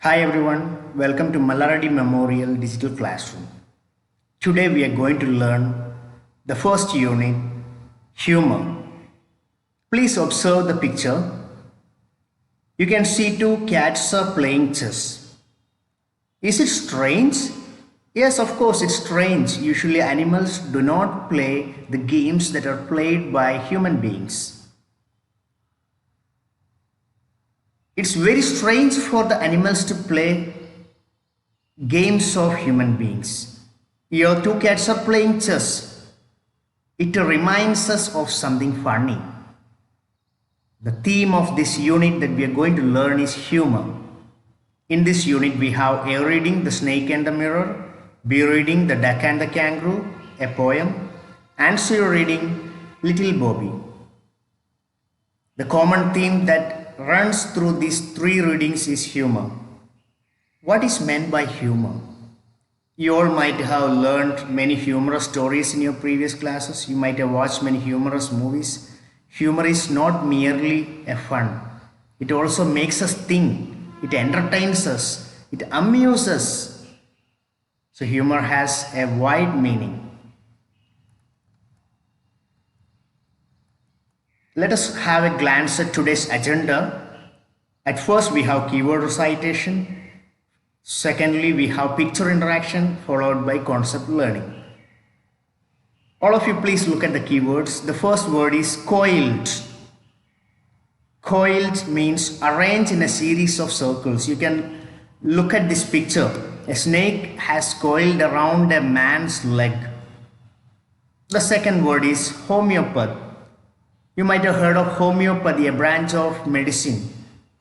Hi everyone, welcome to Malaradi Memorial Digital Classroom. Today we are going to learn the first unit, Humour. Please observe the picture. You can see two cats are playing chess. Is it strange? Yes, of course it's strange. Usually animals do not play the games that are played by human beings. It's very strange for the animals to play games of human beings. Your two cats are playing chess. It reminds us of something funny. The theme of this unit that we are going to learn is humor. In this unit we have A reading, The Snake and the Mirror, B reading, The Duck and the Kangaroo, a poem, and C reading, Little Bobby. The common theme that runs through these three readings is humor. What is meant by humor? You all might have learned many humorous stories in your previous classes. You might have watched many humorous movies. Humor is not merely a fun. It also makes us think. It entertains us. It amuses us. So humor has a wide meaning. Let us have a glance at today's agenda. At first, we have keyword recitation. Secondly, we have picture interaction followed by concept learning. All of you please look at the keywords. The first word is coiled. Coiled means arranged in a series of circles. You can look at this picture. A snake has coiled around a man's leg. The second word is homeopath. You might have heard of homeopathy, a branch of medicine.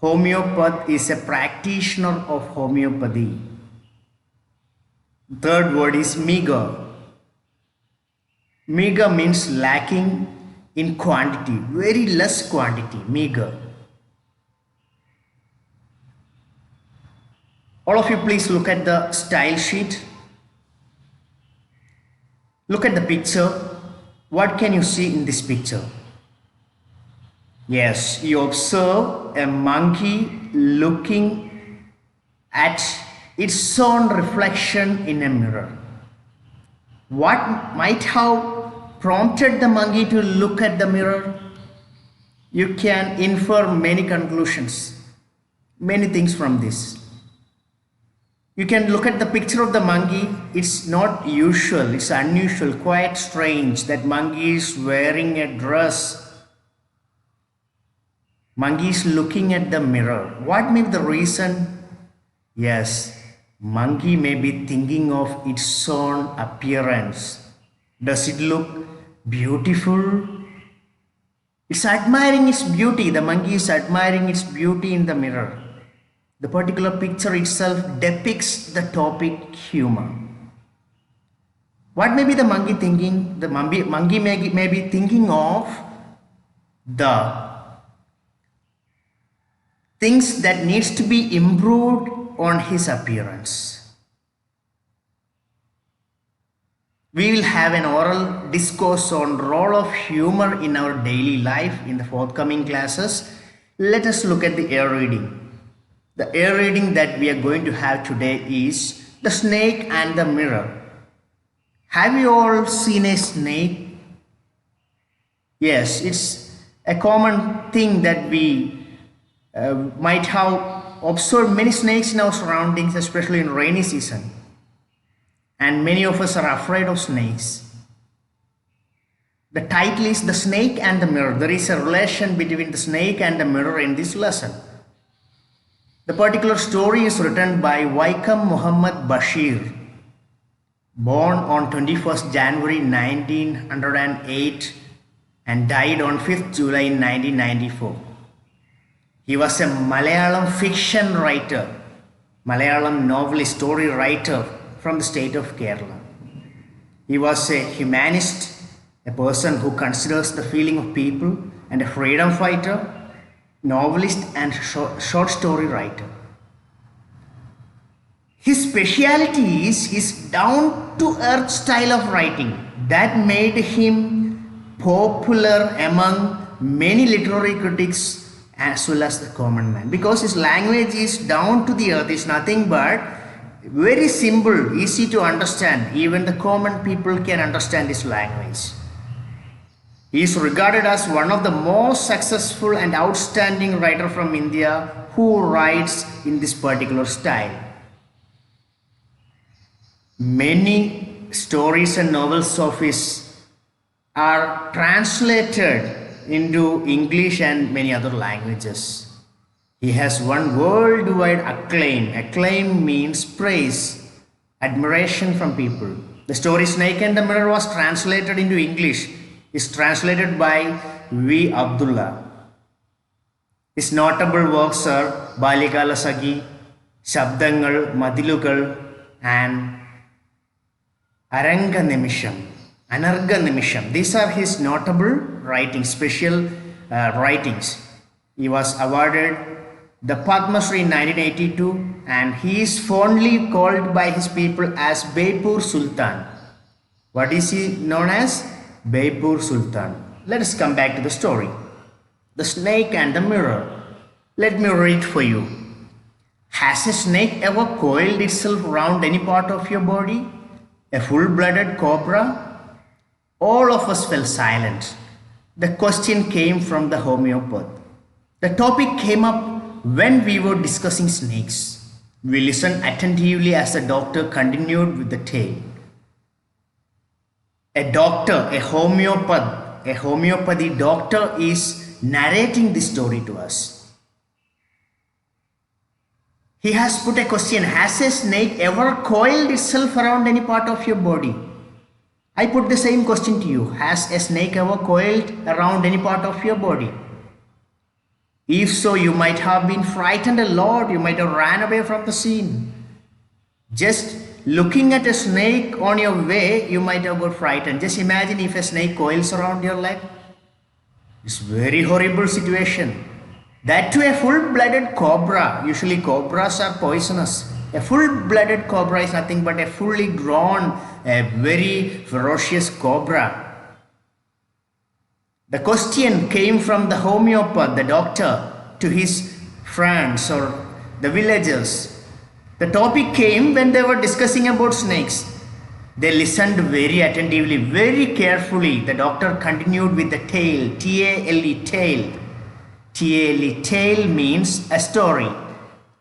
Homeopath is a practitioner of homeopathy. Third word is meager. Meager means lacking in quantity, very less quantity, meager. All of you please look at the style sheet. Look at the picture. What can you see in this picture? Yes, you observe a monkey looking at its own reflection in a mirror. What might have prompted the monkey to look at the mirror? You can infer many conclusions, many things from this. You can look at the picture of the monkey. It's not usual, it's unusual, quite strange that monkey is wearing a dress. Monkey is looking at the mirror. What may be the reason? Yes, monkey may be thinking of its own appearance. Does it look beautiful? It's admiring its beauty. The monkey is admiring its beauty in the mirror. The particular picture itself depicts the topic humor. What may be the monkey thinking? The monkey may be thinking of the things that needs to be improved on his appearance. We will have an oral discourse on role of humor in our daily life in the forthcoming classes. Let us look at the A reading. The A reading that we are going to have today is The Snake and the Mirror. Have you all seen a snake? Yes, it's a common thing that we might have observed many snakes in our surroundings, especially in rainy season. And many of us are afraid of snakes. The title is The Snake and the Mirror. There is a relation between the snake and the mirror in this lesson. The particular story is written by Vaikam Muhammad Bashir, born on 21st January 1908 and died on 5th July 1994. He was a Malayalam fiction writer, Malayalam novelist, story writer from the state of Kerala. He was a humanist, a person who considers the feeling of people, and a freedom fighter, novelist and short story writer. His specialty is his down-to-earth style of writing that made him popular among many literary critics as well as the common man, because his language is down to the earth. It's nothing but very simple, easy to understand. Even the common people can understand his language. He is regarded as one of the most successful and outstanding writer from India who writes in this particular style. Many stories and novels of his are translated into English and many other languages. He has won worldwide acclaim. Acclaim means praise, admiration from people. The story Snake and the Mirror was translated into English. It's translated by V. Abdullah. His notable works are Balikala Sagi, Shabdangal, Madilukal, and Aranga Nimisham, Anarga Nimisham. These are his notable writings, special writings. He was awarded the Padma Shri in 1982, and he is fondly called by his people as Baipur Sultan. What is he known as? Baipur Sultan. Let us come back to the story. The Snake and the Mirror. Let me read for you. Has a snake ever coiled itself around any part of your body? A full-blooded cobra? All of us fell silent. The question came from the homeopath. The topic came up when we were discussing snakes. We listened attentively as the doctor continued with the tale. A doctor, a homeopathy doctor is narrating this story to us. He has put a question: has a snake ever coiled itself around any part of your body? I put the same question to you. Has a snake ever coiled around any part of your body? If so, you might have been frightened a lot. You might have ran away from the scene. Just looking at a snake on your way, you might have got frightened. Just imagine if a snake coils around your leg. It's a very horrible situation. That too a full-blooded cobra. Usually cobras are poisonous. A full-blooded cobra is nothing but a fully grown, a very ferocious cobra. The question came from the homeopath, the doctor, to his friends or the villagers. The topic came when they were discussing about snakes. They listened very attentively, very carefully. The doctor continued with the tale, T-A-L-E, tale. T-A-L-E, tale means a story.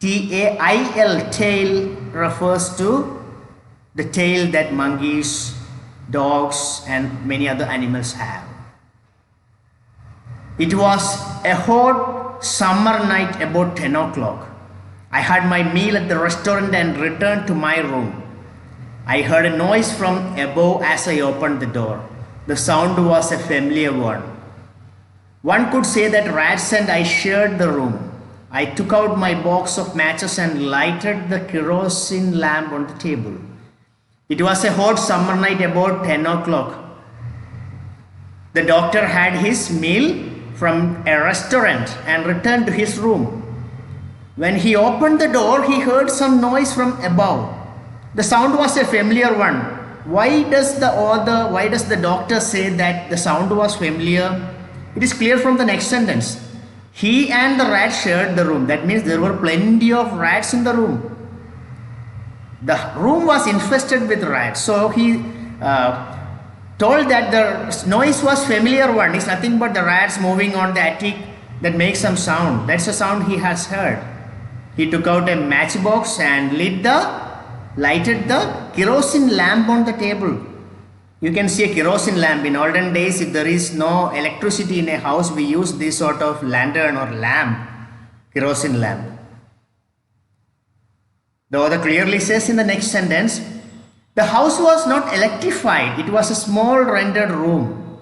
T-A-I-L, tale refers to the tail that monkeys, dogs, and many other animals have. It was a hot summer night about 10 o'clock. I had my meal at the restaurant and returned to my room. I heard a noise from above as I opened the door. The sound was a familiar one. One could say that rats and I shared the room. I took out my box of matches and lighted the kerosene lamp on the table. It was a hot summer night about 10 o'clock. The doctor had his meal from a restaurant and returned to his room. When he opened the door, he heard some noise from above. The sound was a familiar one. Why does the doctor say that the sound was familiar? It is clear from the next sentence. He and the rat shared the room. That means there were plenty of rats in the room. The room was infested with rats. So he told that the noise was familiar one. It's nothing but the rats moving on the attic that makes some sound. That's the sound he has heard. He took out a matchbox and lighted the kerosene lamp on the table. You can see a kerosene lamp. In olden days, if there is no electricity in a house, we use this sort of lantern or lamp, kerosene lamp. The author clearly says in the next sentence, the house was not electrified. It was a small rented room.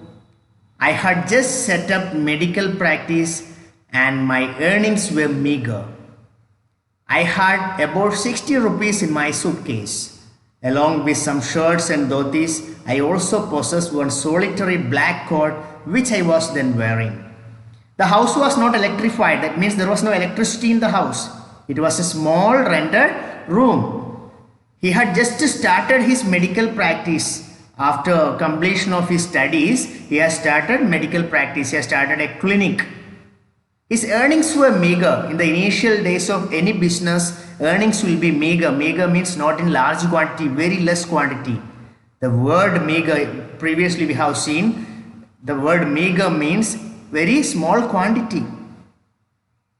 I had just set up medical practice and my earnings were meager. I had about 60 rupees in my suitcase. Along with some shirts and dhotis, I also possessed one solitary black coat which I was then wearing. The house was not electrified. That means there was no electricity in the house. It was a small rented room. He had just started his medical practice. After completion of his studies, he has started medical practice. He has started a clinic. His earnings were meager. In the initial days of any business, earnings will be meager. Meager means not in large quantity, very less quantity. The word meager, previously we have seen, the word meager means very small quantity.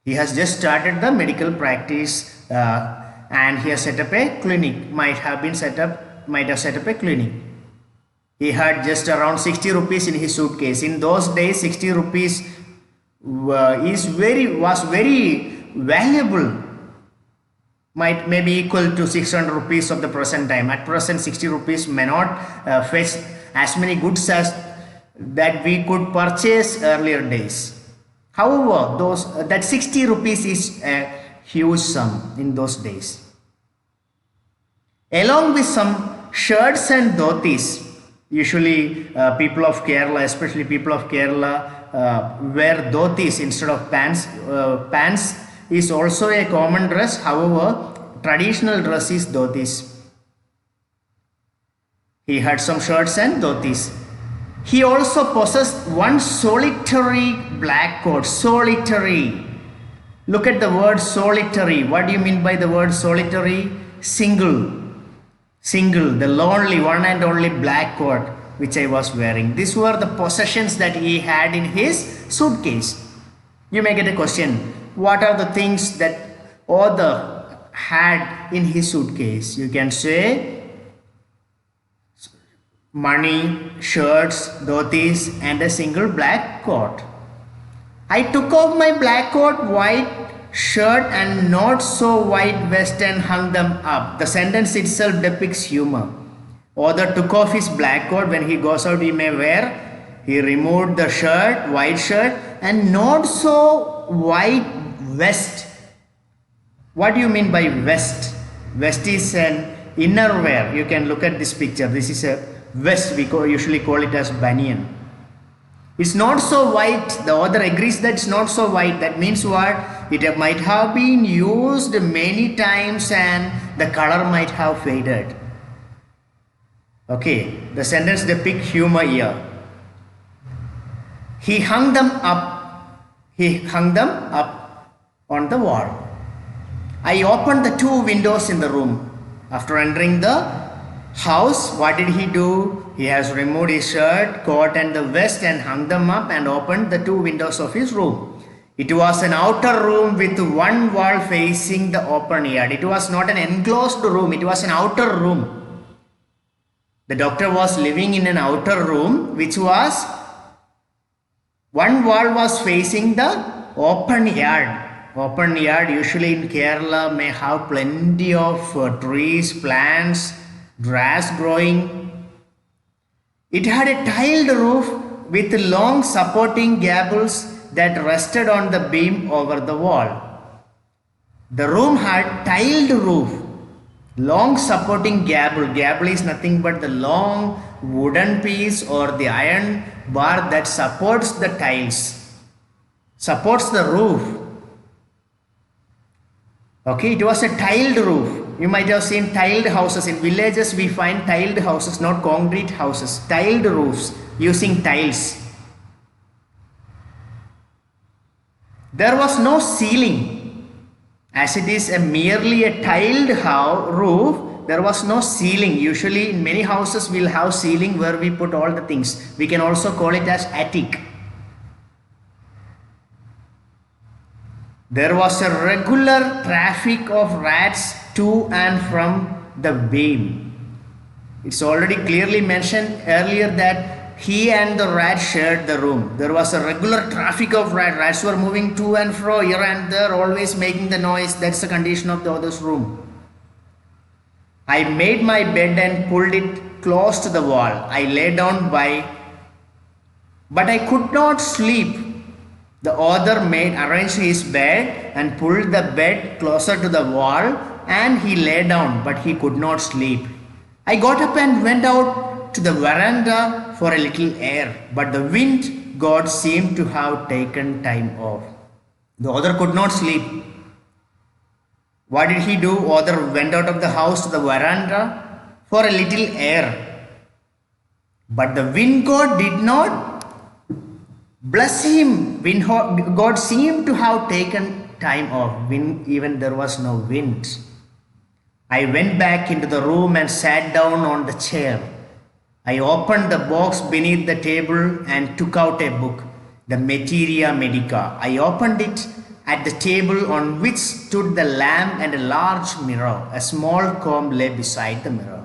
He has just started the medical practice and he has set up a clinic. Might have set up a clinic. He had just around 60 rupees in his suitcase. In those days, 60 rupees was very valuable. May be equal to 600 rupees of the present time. At present, 60 rupees may not fetch as many goods as that we could purchase earlier days. However, that 60 rupees is a huge sum in those days. Along with some shirts and dhotis, usually people of Kerala, especially people of Kerala, wear dhotis instead of pants. Pants is also a common dress. However, traditional dress is dhotis. He had some shirts and dhotis. He also possessed one solitary black coat. Solitary. Look at the word solitary. What do you mean by the word solitary? Single. Single, the lonely one and only black coat which I was wearing. These were the possessions that he had in his suitcase. You may get a question. What are the things that author had in his suitcase? You can say money, shirts, dhotis and a single black coat. I took off my black coat, white shirt and not so white vest and hung them up. The sentence itself depicts humor. Author took off his black coat. When he goes out, he may wear. He removed the shirt, white shirt and not so white vest. What do you mean by vest? Vest is an inner wear. You can look at this picture. This is a vest. We usually call it as banyan. It's not so white. The author agrees that it's not so white. That means what? It might have been used many times and the color might have faded. Okay, the sentence depicts humor here. He hung them up. He hung them up on the wall. I opened the two windows in the room. After entering the house, what did he do? He has removed his shirt, coat and the vest and hung them up and opened the two windows of his room. It was an outer room with one wall facing the open yard. It was not an enclosed room. It was an outer room. The doctor was living in an outer room which was, one wall was facing the open yard. Open yard usually in Kerala may have plenty of trees, plants, grass growing. It had a tiled roof with long supporting gables that rested on the beam over the wall. The room had tiled roof, long supporting gable. Gable is nothing but the long wooden piece or the iron bar that supports the tiles, supports the roof. Okay, it was a tiled roof. You might have seen tiled houses. In villages we find tiled houses, not concrete houses. Tiled roofs using tiles. There was no ceiling. As it is merely a tiled roof, there was no ceiling. Usually in many houses we'll have ceiling where we put all the things. We can also call it as attic. There was a regular traffic of rats to and from the beam. It's already clearly mentioned earlier that he and the rat shared the room. There was a regular traffic of rats. Rats were moving to and fro here and there, always making the noise. That's the condition of the other's room. I made my bed and pulled it close to the wall. I lay down but I could not sleep. The author arranged his bed and pulled the bed closer to the wall and he lay down, but he could not sleep. I got up and went out to the veranda for a little air, but the wind god seemed to have taken time off. The author could not sleep. What did he do? Author went out of the house to the veranda for a little air, but the wind god did not Bless him when God seemed to have taken time off, when even there was no wind. I went back into the room and sat down on the chair. I opened the box beneath the table and took out a book, the Materia Medica. I opened it at the table on which stood the lamp and a large mirror. A small comb lay beside the mirror.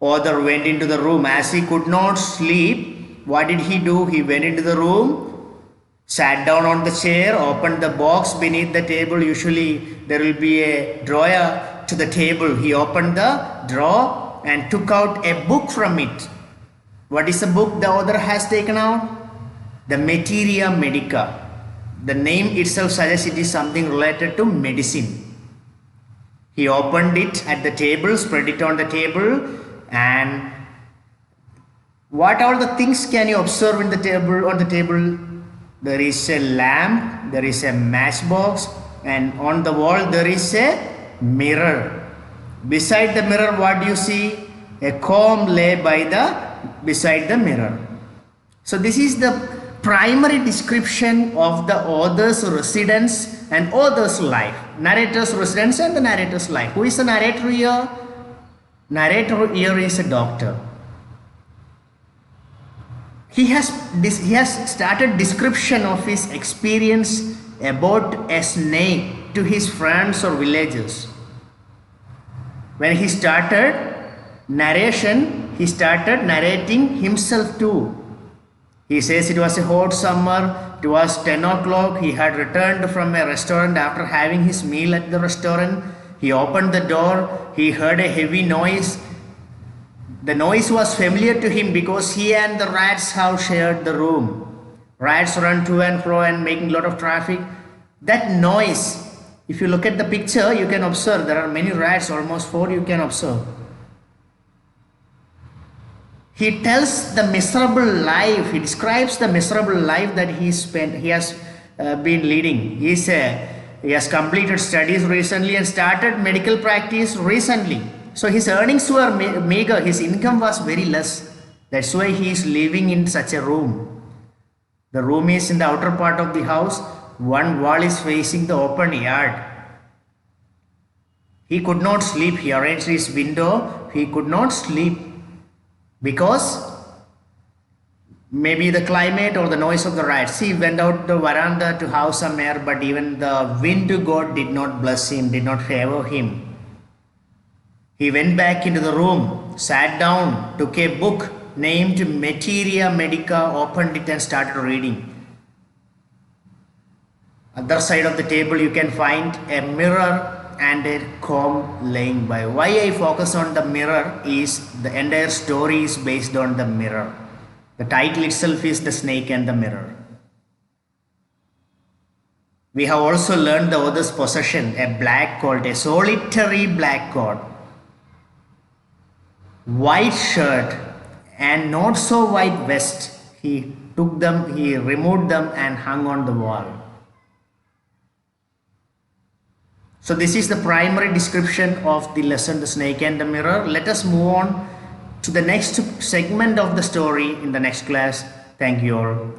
Author went into the room. As he could not sleep, what did he do? He went into the room, sat down on the chair, opened the box beneath the table. Usually there will be a drawer to the table. He opened the drawer and took out a book from it. What is the book the author has taken out? The Materia Medica. The name itself suggests it is something related to medicine. He opened it at the table, spread it on the table, and what all the things can you observe in the table? On the table, there is a lamp, there is a matchbox, and on the wall there is a mirror. Beside the mirror, what do you see? A comb lay beside the mirror. So this is the primary description of the author's residence and author's life. Narrator's residence and the narrator's life. Who is the narrator here? Narrator here is a doctor. He has started description of his experience about a snake to his friends or villagers. When he started narration, he started narrating himself too. He says it was a hot summer, it was 10 o'clock, he had returned from a restaurant after having his meal at the restaurant. He opened the door, he heard a heavy noise. The noise was familiar to him because he and the rats have shared the room. Rats run to and fro and making a lot of traffic. That noise, if you look at the picture, you can observe there are many rats, almost 4 you can observe. He tells the miserable life, he describes the miserable life that he has been leading. He has completed studies recently and started medical practice recently. So his earnings were meager, his income was very less. That's why he is living in such a room. The room is in the outer part of the house. One wall is facing the open yard. He could not sleep. He arranged his window. He could not sleep because maybe the climate or the noise of the rats. He went out the veranda to have some air, but even the wind god did not bless him, did not favor him. He went back into the room, sat down, took a book named Materia Medica, opened it and started reading. Other side of the table you can find a mirror and a comb laying by. Why I focus on the mirror is the entire story is based on the mirror. The title itself is The Snake and the Mirror. We have also learned the author's possession, a black coat, a solitary black coat, white shirt and not so white vest. He took them, he removed them and hung on the wall. So this is the primary description of the lesson, The Snake and the Mirror. Let us move on to the next segment of the story in the next class. Thank you all.